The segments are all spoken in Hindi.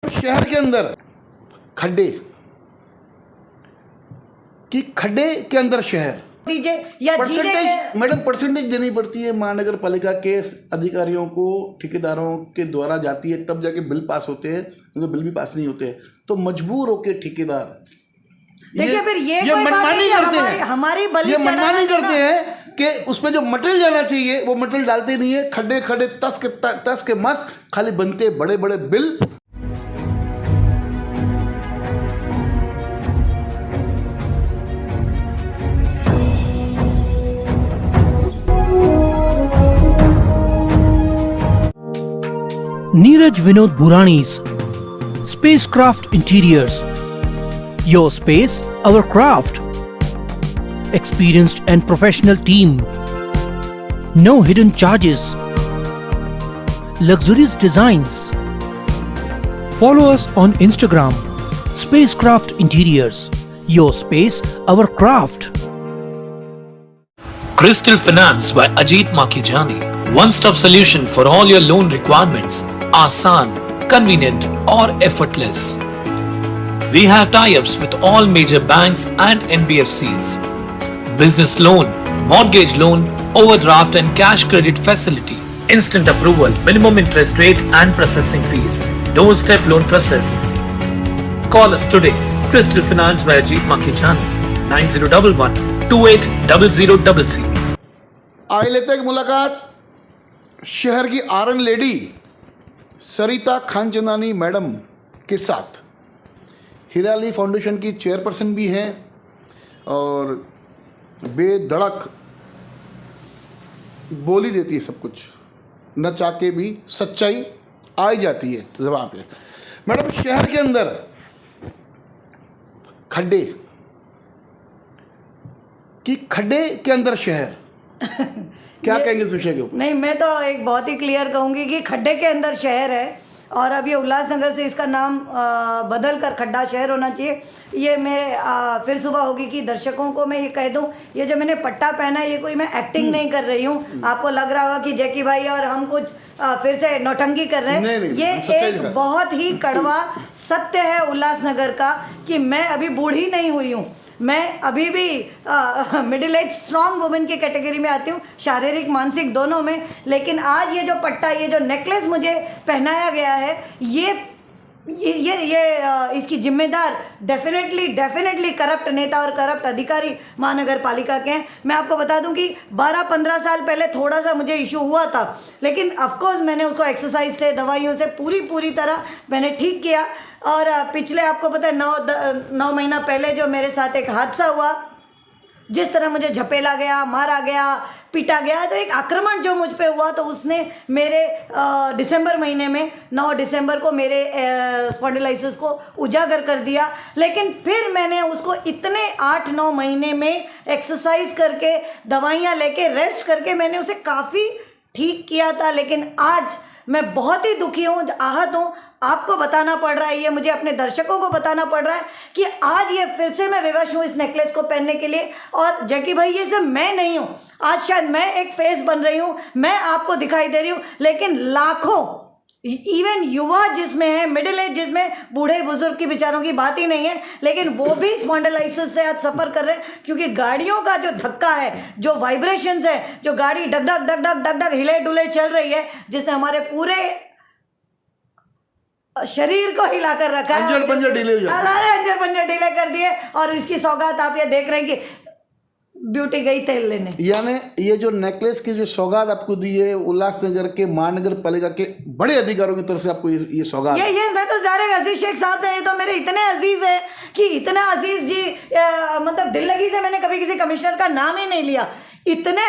शहर के अंदर खड्डे के अंदर शहर दीजिए या परसेंटेज, मैडम परसेंटेज देनी पड़ती है महानगर पालिका के अधिकारियों को, ठेकेदारों के द्वारा जाती है, तब जाके बिल पास होते हैं। तो बिल भी पास नहीं होते तो मजबूर होके ठेकेदार देखिए फिर ये कोई बात नहीं है, हमारी बलि ये मनमानी करते हैं कि उसमें जो मटेरियल जाना चाहिए वो मटेरियल डालते नहीं है। खड्डे खड्डे तस के मस खाली बनते बड़े बड़े bill. Neeraj Vinod Burani's Spacecraft Interiors. Your space, our craft. Experienced and professional team. No hidden charges. Luxurious designs. Follow us on Instagram. Spacecraft Interiors. Your space, our craft. Crystal Finance by Ajit Makijani. One-stop solution for all your loan requirements. Asan, convenient or effortless. We have tie-ups with all major banks and NBFCs. Business loan, mortgage loan, overdraft and cash credit facility. Instant approval, minimum interest rate and processing fees. Doorstep loan process. Call us today. Crystal Finance by Ajit Makijani. 9011 280000. आए लेते हैं मुलाकात शहर की आरन लेडी सरिता खानचंदानी मैडम के साथ। हिराली फाउंडेशन की चेयरपर्सन भी हैं और बेधड़क बोली देती है सब कुछ, न चाह के भी सच्चाई आ ही जाती है ज़बान पे। मैडम शहर के अंदर खड्डे के अंदर शहर क्या कहेंगे इस विषय के ऊपर? नहीं, मैं तो एक बहुत ही क्लियर कहूँगी कि खड्डे के अंदर शहर है और अब ये उल्लासनगर से इसका नाम बदल कर खड्डा शहर होना चाहिए। ये मैं फिर सुबह होगी कि दर्शकों को मैं ये कह दूं, ये जो मैंने पट्टा पहना है ये कोई मैं एक्टिंग नहीं कर रही हूँ। आपको लग रहा होगा कि जैकी भाई और हम कुछ फिर से नौटंकी कर रहे हैं। ये एक बहुत ही कड़वा सत्य है उल्लासनगर का कि मैं अभी बूढ़ी नहीं हुई हूँ, मैं अभी भी मिडिल एज स्ट्रॉन्ग वुमेन की कैटेगरी में आती हूँ, शारीरिक मानसिक दोनों में। लेकिन आज ये जो पट्टा, ये जो नेकलेस मुझे पहनाया गया है, ये इसकी जिम्मेदार डेफिनेटली करप्ट नेता और करप्ट अधिकारी महानगर पालिका के हैं। मैं आपको बता दूं कि 12-15 साल पहले थोड़ा सा मुझे इशू हुआ था, लेकिन ऑफकोर्स मैंने उसको एक्सरसाइज से, दवाइयों से पूरी तरह मैंने ठीक किया। और पिछले आपको पता है 9 महीना पहले जो मेरे साथ एक हादसा हुआ, जिस तरह मुझे झपेला गया, मारा गया, पीटा गया, तो एक आक्रमण जो मुझ पे हुआ तो उसने मेरे दिसंबर महीने में 9 दिसंबर को मेरे स्पॉन्डिलाइसिस को उजागर कर दिया। लेकिन फिर मैंने उसको इतने 8-9 महीने में एक्सरसाइज करके, दवाइयाँ लेके, रेस्ट करके मैंने उसे काफ़ी ठीक किया था। लेकिन आज मैं बहुत ही दुखी हूँ, आहत हूँ। आपको बताना पड़ रहा है, ये मुझे अपने दर्शकों को बताना पड़ रहा है कि आज ये फिर से मैं विवश हूँ इस नेकलेस को पहनने के लिए। और जैकी भाई, ये सिर्फ मैं नहीं हूँ, आज शायद मैं एक फेस बन रही हूँ, मैं आपको दिखाई दे रही हूँ, लेकिन लाखों इवन युवा जिसमें है, मिडिल एज जिसमें, बूढ़े बुजुर्ग की बेचारों की बात ही नहीं है, लेकिन वो भी स्पॉन्डिलाइसिस से आज सफ़र कर रहे हैं। क्योंकि गाड़ियों का जो धक्का है, जो वाइब्रेशंस है, जो गाड़ी डग डग हिले डुले चल रही है, जिसने हमारे पूरे शरीर को हिला कर रखा है, अंजर पंजर ढीले कर दिए। और इसकी सौगात आप ये देख रहे हैं कि ब्यूटी गई तेल लेने। यानी ये जो नेकलेस की जो सौगात आपको दी है उल्लासनगर के महानगर पालिका के बड़े अधिकारियों की तरफ से आपको ये सौगात। ये मैं तो डायरेक्ट अजीज शेख साहब थे, ये तो मेरे इतने अजीज है कि इतना अजीज जी, मतलब दिल लगी से मैंने कभी किसी कमिश्नर का नाम ही नहीं लिया। इतने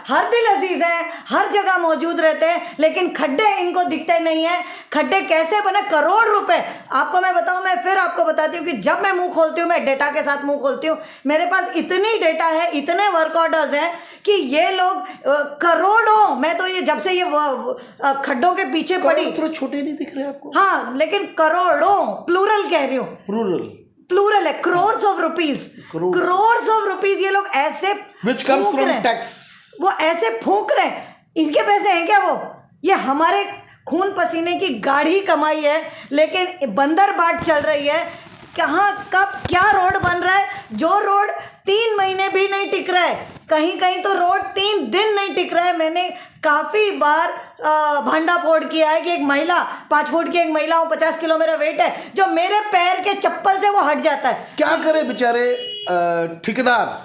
हर दिल अजीज हैं, हर जगह मौजूद रहते हैं, लेकिन खड्डे इनको दिखते नहीं हैं। खड्डे कैसे बने? करोड़ रुपए। आपको मैं बताऊं, मैं फिर आपको बताती हूँ कि जब मैं मुंह खोलती हूँ, मैं डेटा के साथ मुंह खोलती हूँ। मेरे पास इतनी डेटा है, इतने वर्क ऑर्डर्स हैं कि ये लोग करोड़ों, मैं तो ये जब से ये खड्डों के पीछे पड़ी, थोड़े छोटे नहीं दिख रहे आपको? हाँ, लेकिन करोड़ों, प्लूरल कह रही हूँ, प्लूरल है, crores of rupees ये लोग ऐसे which comes from tax, वो ऐसे फूंक रहे हैं। इनके पैसे हैं क्या वो? ये हमारे खून पसीने की गाढ़ी कमाई है, लेकिन बंदर बाट चल रही है। कहाँ कब क्या रोड बन रहा है, जो रोड 3 महीने भी नहीं टिक रहा है, कहीं कहीं तो रोड 3 दिन नहीं टिक रहा है। मैंने काफ़ी बार भंडा फोड़ किया है कि एक महिला 5 फुट की एक महिला हूँ, 50 किलो मेरा वेट है, जो मेरे पैर के चप्पल से वो हट जाता है। क्या करे बेचारे ठेकेदार।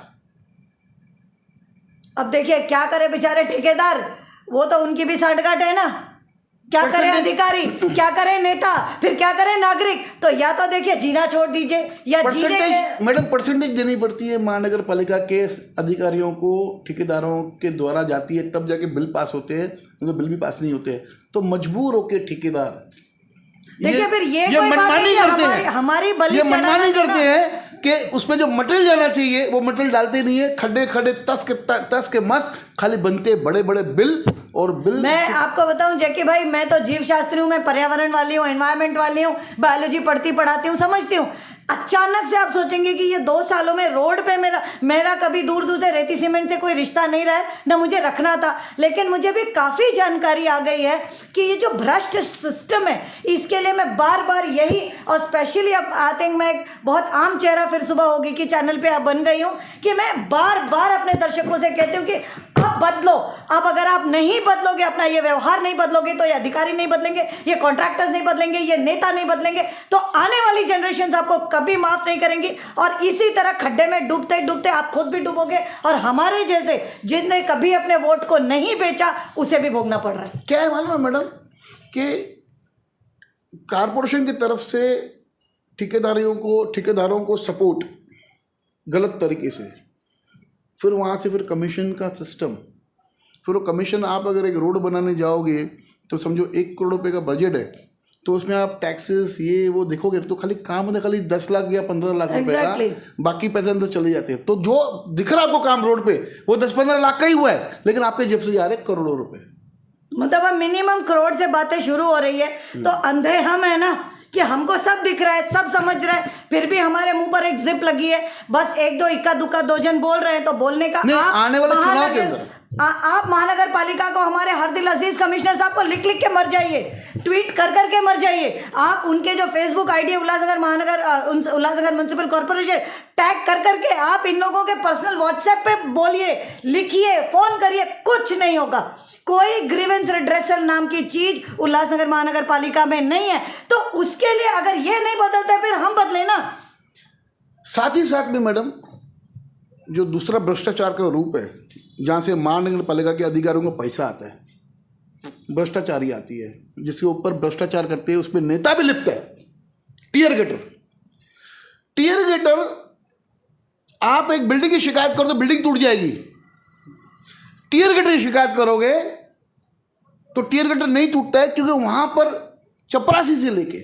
अब देखिए क्या करे बेचारे ठेकेदार, वो तो उनकी भी साठगांठ है ना। क्या करे अधिकारी, क्या करे नेता, फिर क्या करे नागरिक। तो या तो देखिए जीना छोड़ दीजिए या जीने के। मैडम परसेंटेज देनी पड़ती है महानगर पालिका के अधिकारियों को, ठेकेदारों के द्वारा जाती है, तब जाके बिल पास होते हैं। तो बिल भी पास नहीं होते तो मजबूर होके ठेकेदार देखिए फिर ये कोई बात नहीं है, हमारी बलि मनमानी करते हैं कि उसमें जो मटेरियल जाना चाहिए वो मटेरियल डालते नहीं है। खड्डे खड्डे तस के मस खाली बनते बड़े बड़े बिल। और बिल मैं आपको बताऊं जैकी भाई, मैं तो जीव शास्त्री हूँ, मैं पर्यावरण वाली हूँ, एनवायरनमेंट वाली हूँ, बायोलॉजी पढ़ाती हूँ, समझती हूँ। अचानक से आप सोचेंगे कि ये 2 सालों में रोड पे मेरा कभी दूर दूर से रेती सीमेंट से कोई रिश्ता नहीं रहा है, ना मुझे रखना था। लेकिन मुझे भी काफ़ी जानकारी आ गई है कि ये जो भ्रष्ट सिस्टम है, इसके लिए मैं बार बार यही, और स्पेशली अब आई थिंक मैं एक बहुत आम चेहरा फिर सुबह होगी कि चैनल पे आप बन गई हूँ, कि मैं बार बार अपने दर्शकों से कहती हूँ कि अब बदलो। अब अगर आप नहीं बदलोगे, अपना ये व्यवहार नहीं बदलोगे, तो ये अधिकारी नहीं बदलेंगे, ये कॉन्ट्रैक्टर्स नहीं बदलेंगे, ये नेता नहीं बदलेंगे, तो आने वाली जनरेशन आपको कभी माफ नहीं करेंगी। और इसी तरह खड्डे में डूबते डूबते आप खुद भी डूबोगे, और हमारे जैसे जिनने कभी अपने वोट को नहीं बेचा उसे भी भोगना पड़ रहा है। क्या है मालूम है मैडम कि कारपोरेशन की तरफ से ठेकेदारों को सपोर्ट गलत तरीके से, फिर वहाँ से फिर कमीशन का सिस्टम, फिर वो कमीशन, आप अगर एक रोड बनाने जाओगे तो समझो 1 करोड़ रुपए का बजट है, तो उसमें आप टैक्सेस ये वो देखोगे तो खाली काम होता है खाली 10 लाख या 15 लाख रुपए का, बाकी पैसे अंदर चले जाते हैं। तो जो दिख रहा है आपको काम रोड पे वो 10-15 लाख का ही हुआ है, लेकिन आपके जेब से जा रहे करोड़ों रुपए। मतलब अब मिनिमम करोड़ से बातें शुरू हो रही है। तो अंधे हम है ना कि हमको सब दिख रहा है, सब समझ रहा है, फिर भी हमारे मुंह पर एक जिप लगी है। बस 1-2 इक्का दुक्का 2 जन बोल रहे हैं तो बोलने का। आने वाले चुनाव के अंदर आप महानगर पालिका को, हमारे हरदिल अजीज कमिश्नर साहब को लिख लिख के मर जाइए, ट्वीट कर के मर जाइए। आप उनके जो फेसबुक आईडी है उल्लासनगर म्युनिसिपल कॉर्पोरेशन, टैग कर के आप इन लोगों के पर्सनल व्हाट्सएप पे बोलिए, लिखिए, फोन करिए, कुछ नहीं होगा। कोई ग्रीवेंस रिड्रेसल नाम की चीज उल्लासनगर महानगर पालिका में नहीं है। तो उसके लिए अगर ये नहीं बदलते फिर हम बदले ना। साथ ही साथ में मैडम जो दूसरा भ्रष्टाचार का रूप है, जहाँ से महानगर पालिका के अधिकारियों को पैसा आता है, भ्रष्टाचारी आती है, जिसके ऊपर भ्रष्टाचार करते हैं उसमें नेता भी लिप्त है। टीयर गेटर, आप एक बिल्डिंग की शिकायत करो तो बिल्डिंग टूट जाएगी। टीयर गेटर की शिकायत करोगे तो टीयर गेटर नहीं टूटता है, क्योंकि वहां पर चपरासी से लेके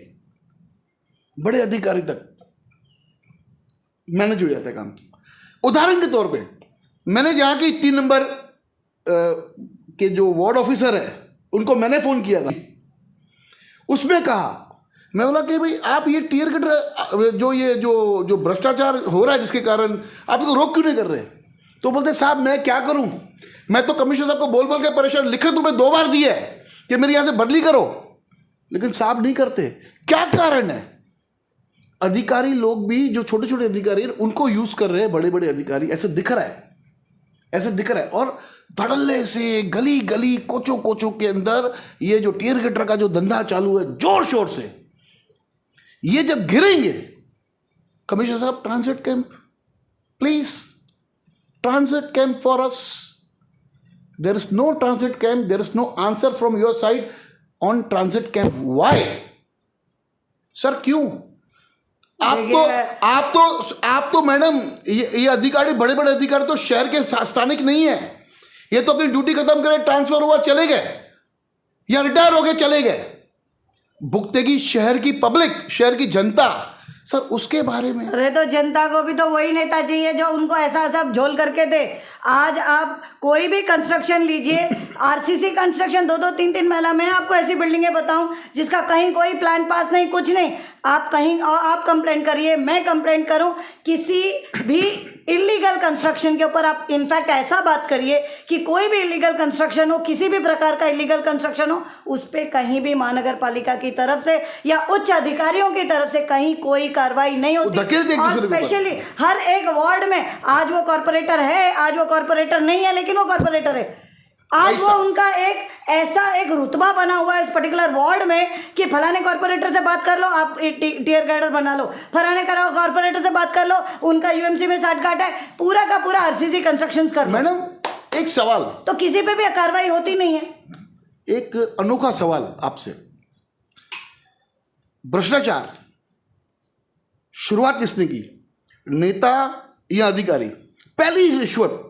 बड़े अधिकारी तक मैनेज हो जाता है काम। उदाहरण के तौर पे मैंने जहाँ की 3 नंबर के जो वार्ड ऑफिसर है उनको मैंने फ़ोन किया था, उसमें कहा, मैं बोला कि भाई आप ये टीयर गेटर जो भ्रष्टाचार हो रहा है जिसके कारण आप इसको रोक क्यों नहीं कर रहे? तो बोलते साहब मैं क्या करूं, मैं तो कमिश्नर साहब को बोल के परेशान, लिखित रूप में 2 बार दी है कि मेरी यहाँ से बदली करो, लेकिन साहब नहीं करते। क्या कारण है? अधिकारी लोग भी जो छोटे छोटे अधिकारी उनको यूज कर रहे हैं बड़े बड़े अधिकारी, ऐसे दिख रहा है। और धड़ल्ले से गली गली कोचों के अंदर ये जो टीयर गेटर का जो धंधा चालू है जोर शोर से, ये जब गिरेंगे, कमिश्नर साहब transit camp please, transit camp for us, there is no transit camp, there is no answer from your side on transit camp. Why sir, क्यों? आप तो मैडम ये अधिकारी, बड़े बड़े अधिकारी तो शहर के स्थानिक नहीं है, ये तो अपनी ड्यूटी खत्म करे, ट्रांसफर हुआ चले गए या रिटायर हो गए चले गए, भुगतेगी शहर की पब्लिक, शहर की जनता। सर उसके बारे में, अरे तो जनता को भी तो वही नेता चाहिए जो उनको ऐसा सब झोल करके दे। आज आप कोई भी कंस्ट्रक्शन लीजिए, आरसीसी कंस्ट्रक्शन 2-2, 3-3 महला, मैं आपको ऐसी बिल्डिंगें बताऊं जिसका कहीं कोई प्लान पास नहीं, कुछ नहीं। आप कहीं आप कंप्लेंट करिए, मैं कंप्लेंट करूं, किसी भी इलीगल कंस्ट्रक्शन के ऊपर आप इनफैक्ट ऐसा बात करिए कि कोई भी इलीगल कंस्ट्रक्शन हो, किसी भी प्रकार का इलीगल कंस्ट्रक्शन हो, उस पर कहीं भी महानगर पालिका की तरफ से या उच्च अधिकारियों की तरफ से कहीं कोई कार्रवाई नहीं होती। और स्पेशली हर एक वार्ड में, आज वो कॉर्पोरेटर है, आज वो कॉर्पोरेटर नहीं है, लेकिन वो कॉर्पोरेटर है, आज वो उनका एक ऐसा एक रुतबा बना हुआ है इस पर्टिकुलर वार्ड में कि फलाने कॉर्पोरेटर से बात कर लो, आप टीयर गार्डर बना लो, फलाने कॉर्पोरेटर से बात कर लो, उनका यूएमसी में साठगांठ है, पूरा का पूरा आरसीसी कंस्ट्रक्शन कर लो। मैडम एक सवाल, तो किसी पे भी कार्रवाई होती नहीं है। एक अनोखा सवाल आपसे, भ्रष्टाचार शुरुआत किसने की, नेता या अधिकारी? पहली रिश्वत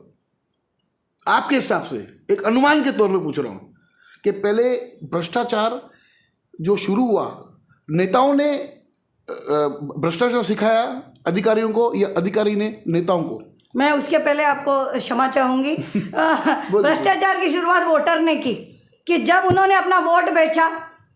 आपके हिसाब से, एक अनुमान के तौर पे पूछ रहा हूं, कि पहले भ्रष्टाचार जो शुरू हुआ, नेताओं ने भ्रष्टाचार सिखाया अधिकारियों को या अधिकारी ने नेताओं को? मैं उसके पहले आपको क्षमा चाहूंगी। भ्रष्टाचार की शुरुआत वोटर ने की, कि जब उन्होंने अपना वोट बेचा,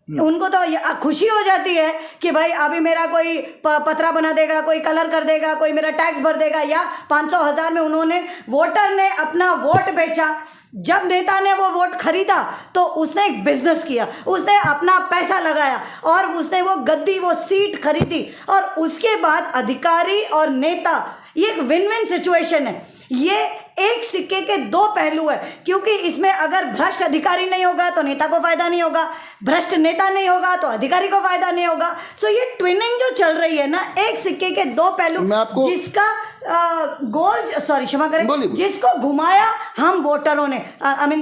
उनको तो खुशी हो जाती है कि भाई अभी मेरा कोई पतरा बना देगा, कोई कलर कर देगा, कोई मेरा टैक्स भर देगा, या 500,000 में उन्होंने, वोटर ने अपना वोट बेचा। जब नेता ने वो वोट खरीदा तो उसने एक बिजनेस किया, उसने अपना पैसा लगाया और उसने वो गद्दी, वो सीट खरीदी, और उसके बाद अधिकारी और नेता, ये एक विन विन सिचुएशन है। ये एक सिक्के के दो पहलू है, क्योंकि इसमें अगर भ्रष्ट अधिकारी नहीं होगा तो नेता को फायदा नहीं होगा, भ्रष्ट नेता नहीं होगा तो अधिकारी को फायदा नहीं होगा। सो ये ट्विनिंग जो चल रही है ना, एक सिक्के के दो पहलू, जिसका गोल, सॉरी क्षमा करें, जिसको घुमाया हम वोटरों ने,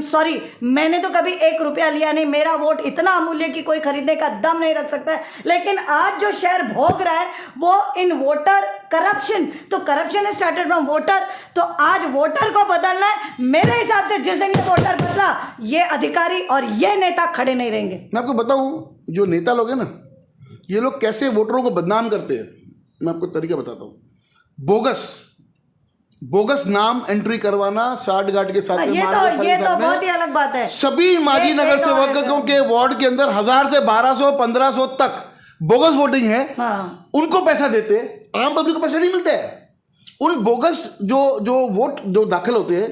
सॉरी, मैंने तो कभी 1 रुपया लिया नहीं, मेरा वोट इतना अमूल्य कि कोई खरीदने का दम नहीं रख सकता है, लेकिन आज जो शहर भोग रहा है वो इन वोटर करप्शन, तो corruption is started from voter. तो आज वोटर को बदलना है, मेरे हिसाब से जिस दिन ये वोटर बदला, ये अधिकारी और ये नेता खड़े नहीं रहेंगे। मैं आपको बताऊं, जो नेता लोग हैं ना, ये लोग कैसे वोटरों को बदनाम करते हैं, मैं आपको तरीका बताता हूं। बोगस नाम एंट्री करवाना, साठगांठ के साथ ये तो बहुत ही अलग बात है। सभी माजी नगर सेवकों के वार्ड के अंदर 1000 से 1200 1500 तक बोगस वोटिंग है। हाँ। उनको पैसा देते, आम पब्लिक को पैसा नहीं मिलता है। उन बोगस जो वोट जो दाखिल होते हैं,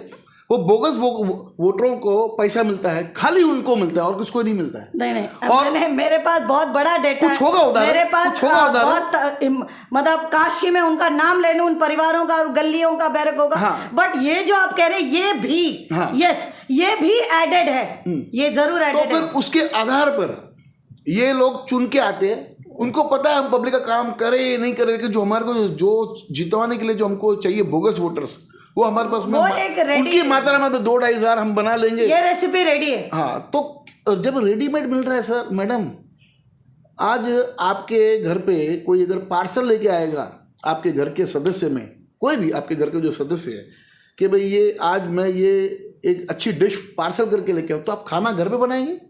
वो बोगस वोटरों को पैसा मिलता है, खाली उनको मिलता है और किसको नहीं मिलता है। नहीं और मेरे पास बहुत बड़ा डेटा कुछ होगा उधर, मेरे पास बहुत, मतलब काश कि मैं उनका नाम ले लूं, उन परिवारों का और गलियों का, बैरकों का। हाँ। बट ये जो आप कह रहे हैं, ये भी, हाँ। यस, ये भी एडेड है, ये जरूर एडेड है। तो फिर उसके आधार पर ये लोग चुन के आते हैं, उनको पता है हम पब्लिक का काम करे नहीं करे, कि जो हमारे को जो जितवाने के लिए जो हमको चाहिए बोगस वोटर्स, वो हमारे पास में उनकी मात्रा में 2-2.5 हज़ार हम बना लेंगे। ये रेसिपी रेडी है। हाँ, तो जब रेडीमेड मिल रहा है सर, मैडम, आज आपके घर पे कोई अगर पार्सल लेके आएगा, आपके घर के सदस्य में कोई भी आपके घर के जो सदस्य है, कि भाई ये आज मैं ये एक अच्छी डिश पार्सल करके लेके आऊँ, तो आप खाना घर पे बनाएंगे?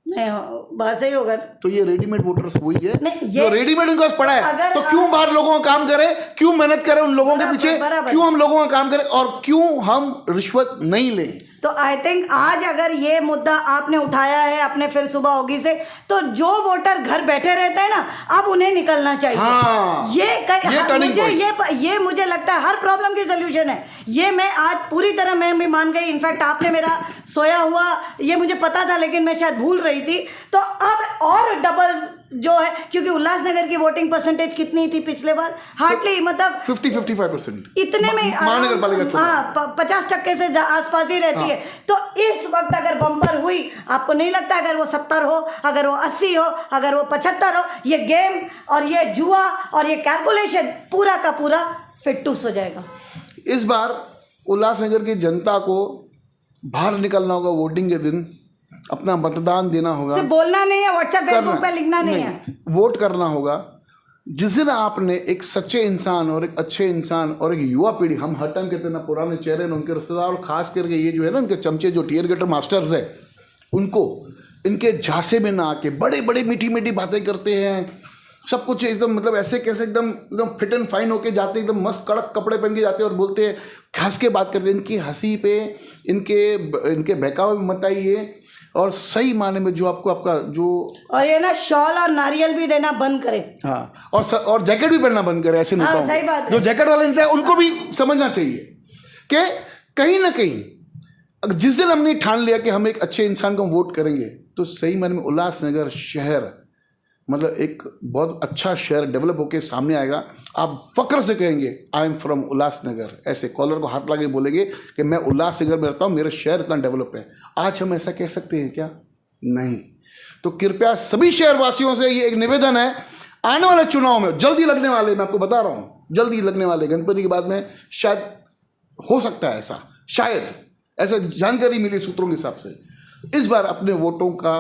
नहीं, बात सही होगा। तो ये रेडीमेड वोटर्स वही है, जो रेडीमेड उनके पास पड़ा है। तो क्यों बाहर लोगों का काम करे, क्यों मेहनत करें उन लोगों के पीछे, क्यों हम लोगों का काम करें, और क्यों हम रिश्वत नहीं लें? तो आई थिंक आज अगर ये मुद्दा आपने उठाया है अपने फिर सुबह होगी से, तो जो वोटर घर बैठे रहते हैं ना, अब उन्हें निकलना चाहिए। हाँ, ये मुझे लगता है हर प्रॉब्लम की सोल्यूशन है। ये मैं आज पूरी तरह मैं भी मान गई। इनफैक्ट आपने मेरा सोया हुआ ये मुझे पता था, लेकिन मैं शायद भूल रही थी। तो अब और डबल जो है, क्योंकि उल्लासनगर की वोटिंग परसेंटेज कितनी थी पिछले बार, हार्डली मतलब 50-55% इतने में, महानगर पालिका हाँ 50% से आसपास ही रहती है। तो इस वक्त अगर बम्पर हुई, आपको नहीं लगता अगर वो 70 हो, अगर वो 80 हो, अगर वो 75 हो, ये गेम और ये जुआ और ये कैलकुलेशन पूरा का पूरा फिट्टूस हो जाएगा। इस बार उल्लासनगर की जनता को बाहर निकलना होगा वोटिंग के दिन, अपना मतदान देना होगा। सिर्फ बोलना नहीं है, व्हाट्सएप फेसबुक पे लिखना नहीं है, वोट करना होगा। जिस दिन आपने एक सच्चे इंसान और एक अच्छे इंसान और एक युवा पीढ़ी, हम हर टाइम कहते हैं ना, पुराने चेहरे ना, उनके रिश्तेदार, और खास करके ये जो है ना उनके चमचे, जो टीयर गेटर मास्टर्स है, उनको इनके झांसे में ना आके बड़े बड़े मीठी मीठी बातें करते हैं, सब कुछ एकदम मतलब ऐसे कैसे एकदम एकदम फिट एंड फाइन होके जाते, एकदम मस्त कड़क कपड़े पहन के जाते हैं और बोलते हैं, हंस के बात करते हैं। इनकी हंसी पे, इनके बहकावे में मत आइए, और सही माने में जो आपको आपका जो, और ये ना शॉल और नारियल भी देना बंद करें। हाँ, और जैकेट भी पहनना बंद करें। ऐसे हाँ, सही बात है। जो जैकेट वाले नेता है उनको भी समझना चाहिए कि कहीं ना कहीं जिस दिन हमने ठान लिया कि हम एक अच्छे इंसान को वोट करेंगे, तो सही माने में उल्लासनगर शहर मतलब एक बहुत अच्छा शहर डेवलप होके सामने आएगा। आप फक्र से कहेंगे आई एम फ्रॉम उल्लासनगर, ऐसे कॉलर को हाथ लगा के बोलेंगे कि मैं उल्लासनगर में रहता हूँ, मेरा शहर इतना डेवलप है। आज हम ऐसा कह सकते हैं क्या? नहीं। तो कृपया सभी शहरवासियों से ये एक निवेदन है, आने वाले चुनाव में जल्दी लगने वाले, मैं आपको बता रहा हूँ जल्दी लगने वाले गणपति के बाद में शायद हो सकता है ऐसा, शायद ऐसा जानकारी मिली सूत्रों के हिसाब से। इस बार अपने वोटों का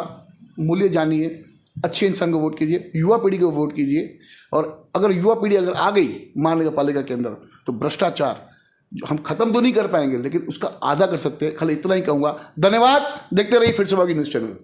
मूल्य जानिए, अच्छे इंसान को वोट कीजिए, युवा पीढ़ी को वोट कीजिए। और अगर युवा पीढ़ी अगर आ गई महानगर पालिका के अंदर, तो भ्रष्टाचार जो हम खत्म तो नहीं कर पाएंगे, लेकिन उसका आधा कर सकते हैं। खाली इतना ही कहूँगा। धन्यवाद। देखते रहिए फिर से बाकी न्यूज़ चैनल।